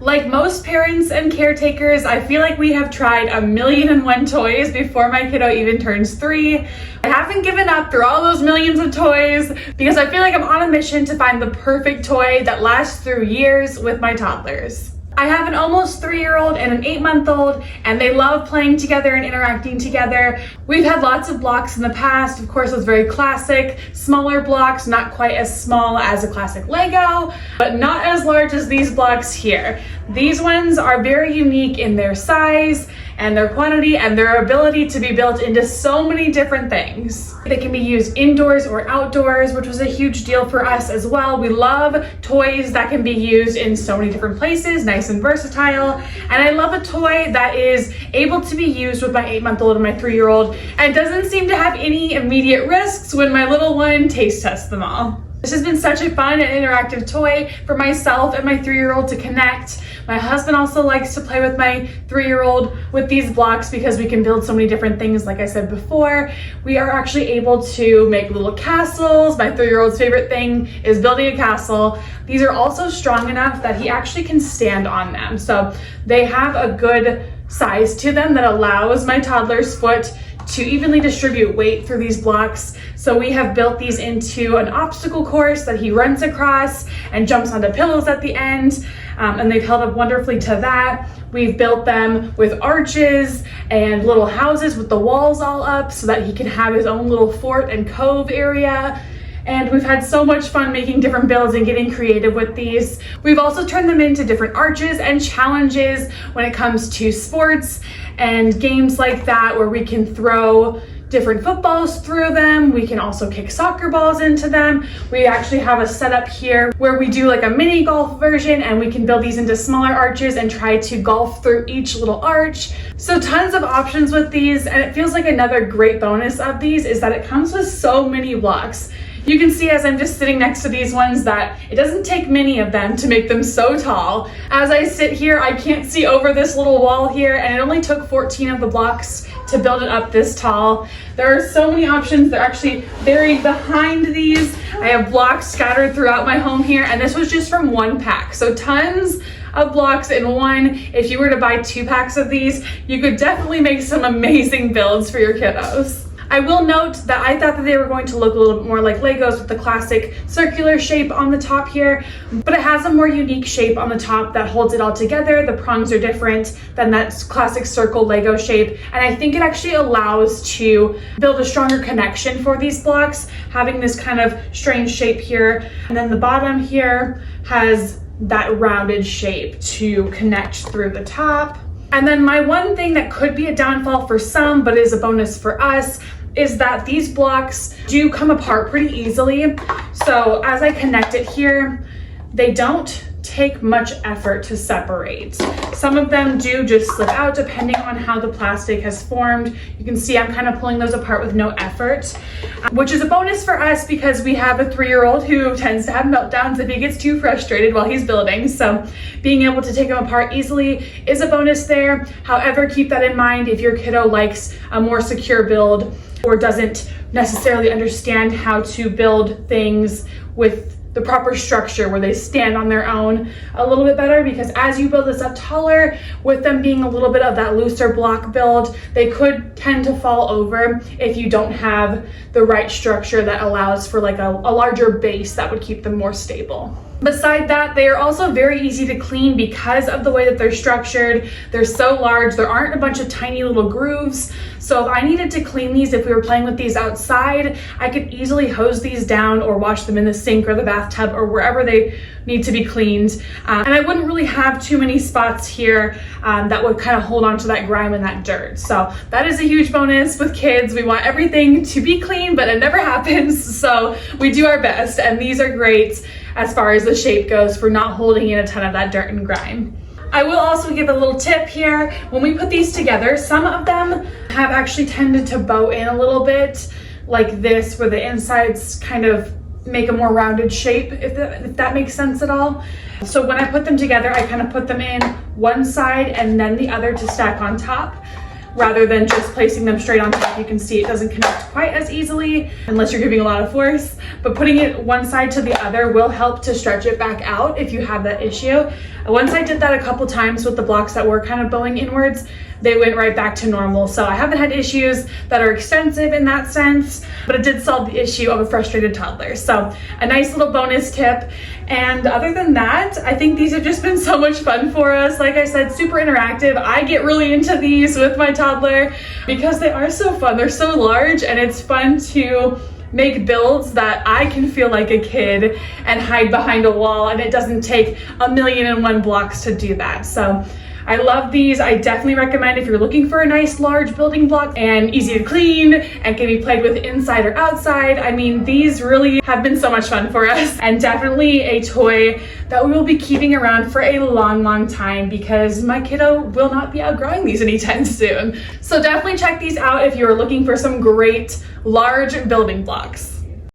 Like most parents and caretakers, I feel like we have tried 1,000,001 toys before my kiddo even turns 3. I haven't given up through all those millions of toys because I feel like I'm on a mission to find the perfect toy that lasts through years with my toddlers. I have an almost 3-year-old and an 8-month-old, and they love playing together and interacting together. We've had lots of blocks in the past. Of course, those very classic, smaller blocks, not quite as small as a classic Lego, but not as large as these blocks here. These ones are very unique in their size and their quantity and their ability to be built into so many different things. They can be used indoors or outdoors, which was a huge deal for us as well. We love toys that can be used in so many different places, nice and versatile. And I love a toy that is able to be used with my 8-month-old and my 3-year-old and doesn't seem to have any immediate risks when my little one taste tests them all. This has been such a fun and interactive toy for myself and my 3-year-old to connect. My husband also likes to play with my 3-year-old with these blocks because we can build so many different things. Like I said before, we are actually able to make little castles. My 3-year-old's favorite thing is building a castle. These are also strong enough that he actually can stand on them. So they have a good size to them that allows my toddler's foot to evenly distribute weight through these blocks. So we have built these into an obstacle course that he runs across and jumps onto pillows at the end, and they've held up wonderfully to that. We've built them with arches and little houses with the walls all up so that he can have his own little fort and cove area. And we've had so much fun making different builds and getting creative with these. We've also turned them into different arches and challenges when it comes to sports and games like that, where we can throw different footballs through them. We can also kick soccer balls into them. We actually have a setup here where we do like a mini golf version, and we can build these into smaller arches and try to golf through each little arch. So tons of options with these, and it feels like another great bonus of these is that it comes with so many blocks. You can see as I'm just sitting next to these ones that it doesn't take many of them to make them so tall. As I sit here, I can't see over this little wall here, and it only took 14 of the blocks to build it up this tall. There are so many options. They're actually buried behind these. I have blocks scattered throughout my home here, and this was just from one pack. So tons of blocks in one. If you were to buy 2 packs of these, you could definitely make some amazing builds for your kiddos. I will note that I thought that they were going to look a little bit more like Legos with the classic circular shape on the top here, but it has a more unique shape on the top that holds it all together. The prongs are different than that classic circle Lego shape, and I think it actually allows to build a stronger connection for these blocks, having this kind of strange shape here, and then the bottom here has that rounded shape to connect through the top. And then my one thing that could be a downfall for some, but is a bonus for us, is that these blocks do come apart pretty easily. So as I connect it here, they don't take much effort to separate. Some of them do just slip out depending on how the plastic has formed. You can see I'm kind of pulling those apart with no effort, which is a bonus for us because we have a 3-year-old who tends to have meltdowns if he gets too frustrated while he's building. So being able to take them apart easily is a bonus there. However, keep that in mind if your kiddo likes a more secure build or doesn't necessarily understand how to build things with the proper structure where they stand on their own a little bit better, because as you build this up taller, with them being a little bit of that looser block build, they could tend to fall over if you don't have the right structure that allows for like a larger base that would keep them more stable. Beside that, they are also very easy to clean because of the way that they're structured. They're so large, there aren't a bunch of tiny little grooves. So if I needed to clean these, if we were playing with these outside, I could easily hose these down or wash them in the sink or the bathtub or wherever they need to be cleaned. And I wouldn't really have too many spots here that would kind of hold on to that grime and that dirt. So that is a huge bonus with kids. We want everything to be clean, but it never happens. So we do our best, and these are great as far as the shape goes for not holding in a ton of that dirt and grime. I will also give a little tip here. When we put these together, some of them have actually tended to bow in a little bit like this, where the insides kind of make a more rounded shape, if that makes sense at all. So when I put them together, I kind of put them in one side and then the other to stack on top. rather than just placing them straight on top. You can see it doesn't connect quite as easily unless you're giving a lot of force, but putting it one side to the other will help to stretch it back out if you have that issue. Once I did that a couple times with the blocks that were kind of bowing inwards, they went right back to normal. So I haven't had issues that are extensive in that sense, but it did solve the issue of a frustrated toddler. So a nice little bonus tip. And other than that, I think these have just been so much fun for us. Like I said, super interactive. I get really into these with my toddler because they are so fun. They're so large, and it's fun to make builds that I can feel like a kid and hide behind a wall, and it doesn't take 1,000,001 blocks to do that. So I love these. I definitely recommend if you're looking for a nice large building block and easy to clean and can be played with inside or outside. I mean, these really have been so much fun for us, and definitely a toy that we will be keeping around for a long, long time because my kiddo will not be outgrowing these anytime soon. So definitely check these out if you're looking for some great large building blocks.